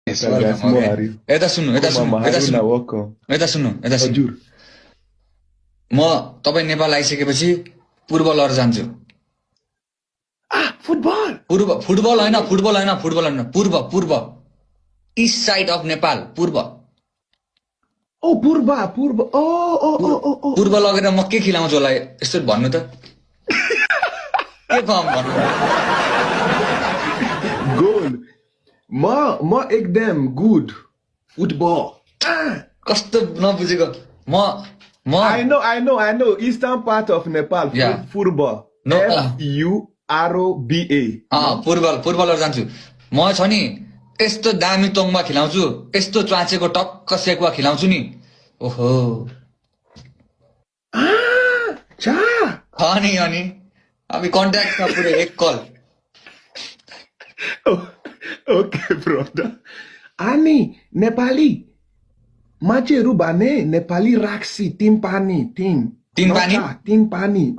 Guys, mo hari. यता सुन्नु यता सुन्नु यता Maharuna सुन्नु welcome. यता सुन्नु यता सुन्नु हजुर. म तपाईँ नेपाल आइसकेपछि पूर्व लर जान्छु Football. फुटबल होइन पूर्व पूर्व इस्ट साइड अफ नेपाल पूर्व Oh, Purba. Oh. पूर्व लगेर म के खिलाउँछु होला यस्तो भन्नु त के कम भन्नु Goal. Ma ekdem good. Football. कस्तो नबुझेको म I know. Eastern part of Nepal. Yeah. Purba. No. Furoba. पूर्व लर जान्छु म छ नि यस्तो दामी तोङमा खिलाउँछु यस्तो च्वाचेको टक्क सेकुवा खिलाउँछु नि ओहो Cha. अनि अभी कन्ट्याक्टमा पुरै एक call Oh, okay, brother. Ani, Nepali. Macheru bane, Nepali raksi, timpani, tim. Timpani? Timpani.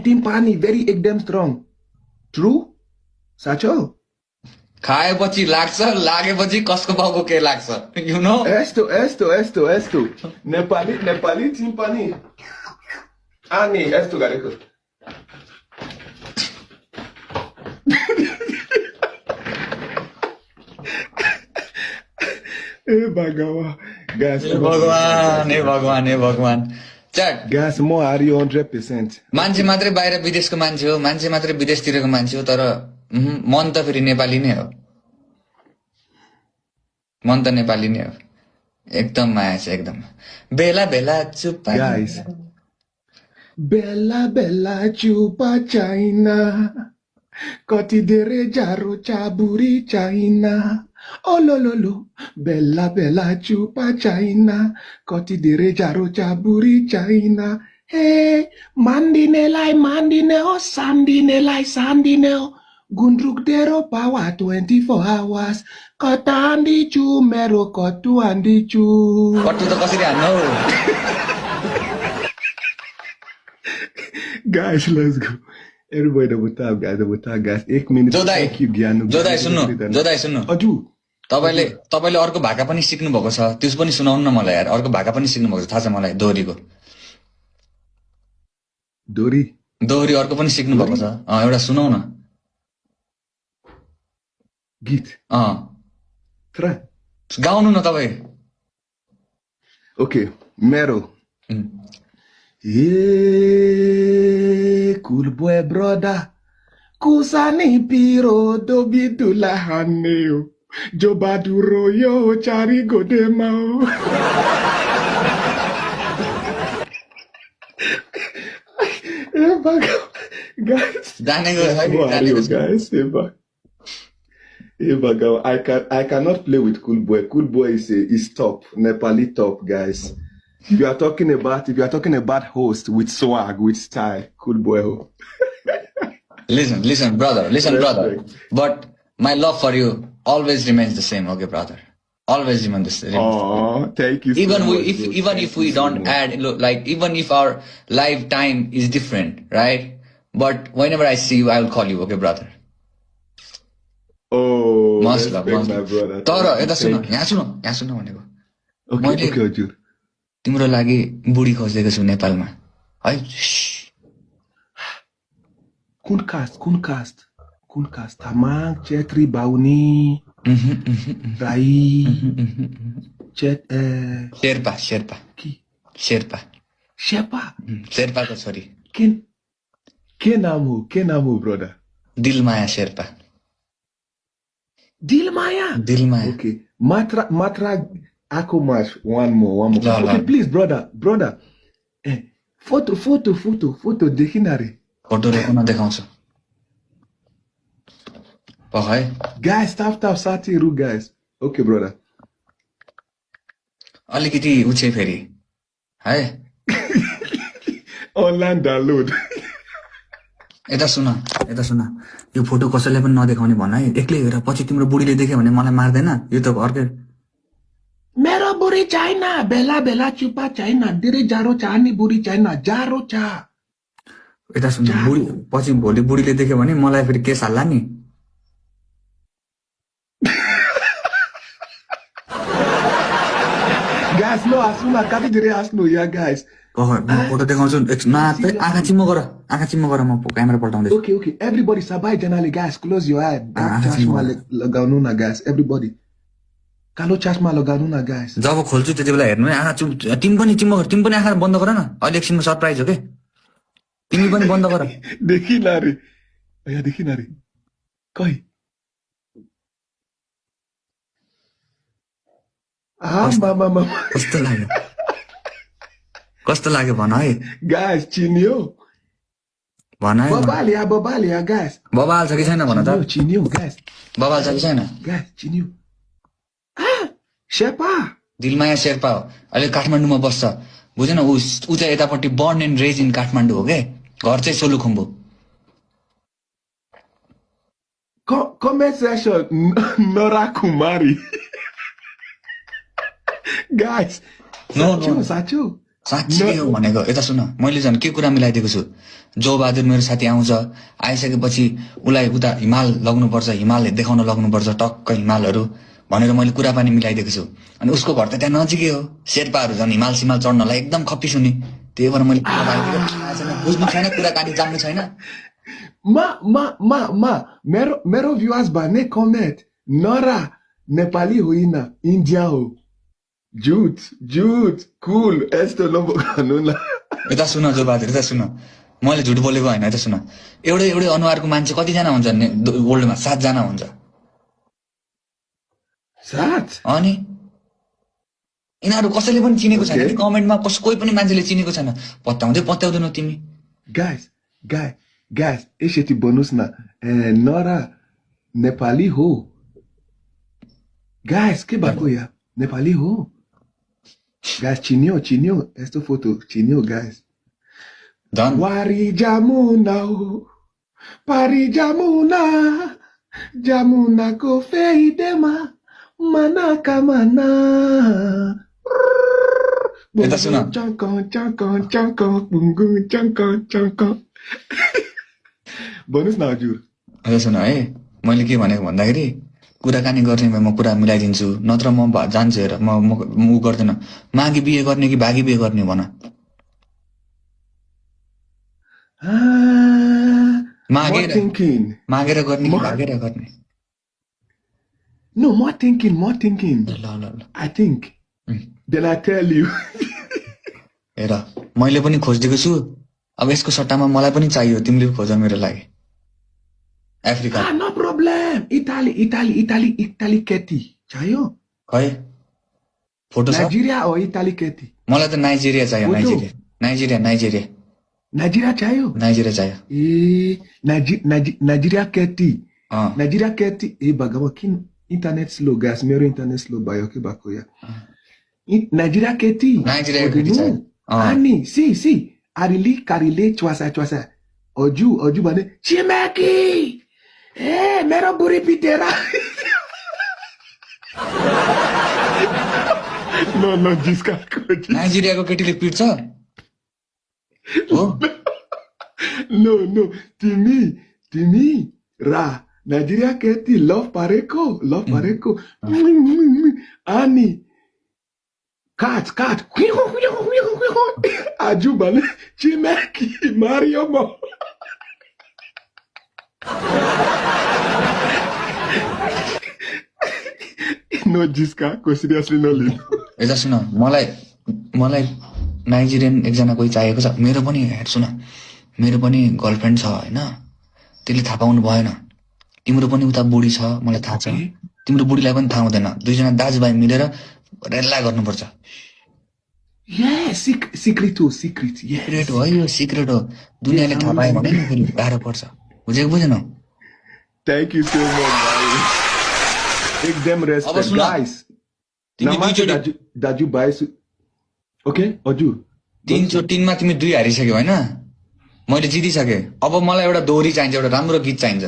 Timpani, very ekdem strong. True? Sacho? खाएपछि लाग्छ लागेपछि कसको बाउको के लाग्छ you know Esto. Nepali, timpani. Ani, esto gareko. Bagawa. Guys, भगवान चट Guys, more are you 100%? मान्छे मात्रै बाहिर विदेशको मान्छे हो मान्छे मात्रै विदेशतिरको मान्छे हो तर मन त फेरि नेपाली नै हो मन त नेपाली नै हो एकदम माया छ एकदम बेला बेला चुप Guys. Bella chupa China. Koti dere jaro chaburi China. Oh lo. Bella chupa China. Koti dere jaro chaburi China. Hey, mandine o sandine o. Gundruk dero power 24 hours. Kota andi chu mero kotu andi chu. कट्टु त कसरी हान्नु हौ Guys, let's go. Everybody double tap, guys. 1 minute. जोदाई Thank you, Gyanu. जोदाई सुन्नु Adu. तपाईले अर्को भाका पनि सिक्नु भएको छ त्यस पनि सुनाउनु न मलाई यार अर्को भाका पनि सिक्नु भएको छ थाहा छ मलाई दोहोरीको दोहोरी अर्को पनि सिक्नु भएको छ एउटा सुनाउ न Git. Try. गाउनु न तपाई Okay, Mero. Yeah, cool boy brother. Kusani piro dobi dula haneo. Jobaduro yo chari godemao. Guys. जानेको Who are you guys? I cannot play with Cool Boy. Cool Boy is top, Nepali top, guys. If you are talking about host with swag, with style, Cool Boy. Listen, brother. But my love for you always remains the same, okay, brother? Always remains the same. Oh, thank you. Even so much, even if we don't add, look, like even if our lifetime is different, right? But whenever I see you, I will call you, okay, brother? Oh, Must respect love. my brother. तर यता सुन Thank you. यहाँ सुन भनेको Okay, हजुर. तिम्रो लागि बुढी खोजेको छु नेपालमा है कुन कास्ट तामाङ चेत्री बाहुनी राई शेर्पा शेर्पाको छोरी के नाम हो ब्रदर दिलमाया शेर्पा दिलमाया okay मात्रा आको मास one more okay please brother photo देखिनारे फोटो रेकर्ड देखाउँछु पखाइ guys tap साथीहरु guys okay brother अलिकति उछे फेरि है online download यता सुन यो फोटो कसैले पनि नदेखाउने भन है एक्लै हेर पछि तिम्रो बुढीले देख्यो भने मलाई मार्दैन यो त अर्कै मेरो बुढी छैन बेला चुपा छैन धेरै जारो चाहने बुढी छैन जारो चा यता सुन बुढी पछि भोलि बुढीले देख्यो भने मलाई फेरि केस हाल्ला नि Guys, no, asuna, kati dire asnu, yeah, guys. म फोटो देखाउँछु आँखा चिम्म गर म camera पल्टाउँदैछु Okay. Everybody, sabai janale, guys, close your eye. Ah, Chashma asma. lagaunu na, guys. Everybody. Kalo chashma lagaunu na, guys. जब खोल्छु त्यति बेला हेर्नु है आँखा तिमी पनि चिम्म गर तिमी पनि आँखा बन्द गर न अहिले एकछिनमा सरप्राइज हो के तिमी पनि बन्द गर देखी ना रे. Aya, देखी ना रे. Koi. Mama. कस्तो लाग्यो भन है Guys, chinio. भन है Babal ya, guys. बबाल छ कि छैन भन त Chinio, guys. बबाल छ कि छैन Guys, chinio. Shepa. Dilmaya Sherpa हो अहिले काठमाडौँमा बस्छ बुझेन ऊ चाहिँ यतापट्टि born and raise in Kathmandu हो के घर चाहिँ Solukhumbu Comment section, Nora Kumari. Guys, No. Sacho. साँच्चै हो भनेको यता सुन मैले झन् के कुरा मिलाइदिएको छु जो बहादुर मेरो साथी आउँछ आइसकेपछि उसलाई उता हिमाल लग्नुपर्छ हिमाल देखाउन लग्नुपर्छ टक्क हिमालहरू भनेर मैले कुरा पनि मिलाइदिएको छु अनि उसको घर त त्यहाँ नजिकै हो शेर्पाहरू झन् हिमाल सिमाल चढ्नलाई एकदम खप्पी सुने त्यही भएर मैले कुरा बाहिर थाहा छैन बुझ्नु छैन कुराकानी जान्नु छैन मेरो viewers भने comment. Nora, Nepali होइन, India हो. झुट, cool, यस्तो नबोल्नु यता सुन जो बहादुर यता सुन मैले झुट बोलेको होइन यता सुन एउटै अनुहारको मान्छे कतिजना हुन्छ वर्ल्डमा 7 जना हुन्छ 7? अनि यिनीहरू कसैले पनि चिनेको छैन कि कमेन्टमा कोही पनि मान्छेले चिनेको छैन पत्याउँदैनौ तिमी guys, यसरी भन्नुस् न नरा नेपाली हो guys के भएको या नेपाली हो guys चिन्यो यस्तो फोटो चिन्यो guys Done. वारी जामुना हो पारी जामुनाको फेइदेमा मना कामना यता सुन चङ्क भन्नुस् न हजुर यता सुन है मैले के भनेको भन्दाखेरि कुराकानी गर्ने भए म कुरा मिलाइदिन्छु नत्र म जान्छु हेर म उ गर्दैन मागी बिहे गर्ने कि भागी बिहे गर्ने भन मागेर गर्ने कि भागेर गर्ने No, more thinking. ल I think. Then I tell you. हेर मैले पनि खोजिदिएको छु अब यसको सट्टामा मलाई पनि चाहियो तिमीले खोज मेरो लागि अफ्रिका No problem. Italy केटी चाहियो खै फोटो छ नाइजेरिया हो इटाली केटी मलाई त नाइजेरिया चाहियो नाइजेरिया चाहियो ए नाइजेरिया केटी ए भगवान किन इन्टरनेट स्लो ग्यास मेरो इन्टरनेट स्लो भयो के भएको या नाइजेरिया केटी अनि सी आरिली कारिले च्वासा अजु भने चिमेकी ए मेरो बुढी पिटेर न जिसका नाइजेरियाको केटीले पिट्छ हो नो तिमी रा नाइजेरिया केटी लभ पारेको अनि काट आजु भने चिमेकी मारियो म नो जिसका को सिरियसली नलिनु यता सुन मलाई नाइजेरियन एकजना कोही चाहिएको छ मेरो पनि हेर सुन मेरो पनि गर्लफ्रेन्ड छ हैन त्यसले थाहा पाउनु भएन तिम्रो पनि उता बुढी छ मलाई थाहा छ तिम्रो बुढीलाई पनि थाहा हुँदैन दुईजना दाजुभाइ मिलेर रेल्ला गर्नुपर्छ सिक्रेट हो यो सिक्रेट हो दुनियाँले थाहा पायो भने नि फेरि गाह्रो पर्छ बुझेनौ थ्याङ्क यू सो मच भाइ एकदम रेस्पेक्ट गाइस नमस्ते दाजु भाइ ओके हजुर तीनमा तिमी 2 हारिसक्यौ हैन मैले जितिसके अब मलाई एउटा दोहोरी चाहिन्छ एउटा राम्रो गीत चाहिन्छ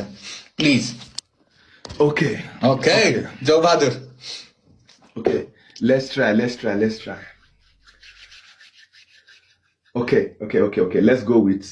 प्लिज ओके जो Bahadur okay let's try okay let's go with